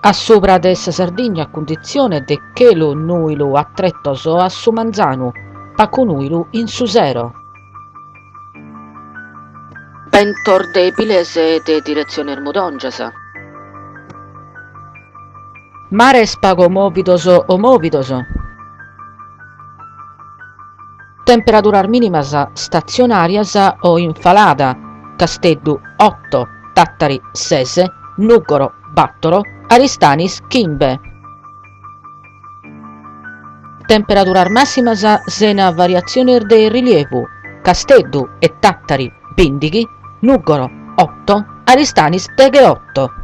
A sopra dessa Sardigna a condizione de che lo nuilu attrettoso a su manzanu, pa conuilu in su zero. Pentor de Pilese de direzione Ermudongesa. Mares pago movidoso o movidoso. Temperaturas minimas stazionarias o infalada, Casteddu 8, Tattari 6, Nuggoro Battoro, Aristanis Chimbe. Temperaturas máximas sena variazione de rilievo, Casteddu e Tattari 15, Nuggoro 8, Aristanis Teghe 8.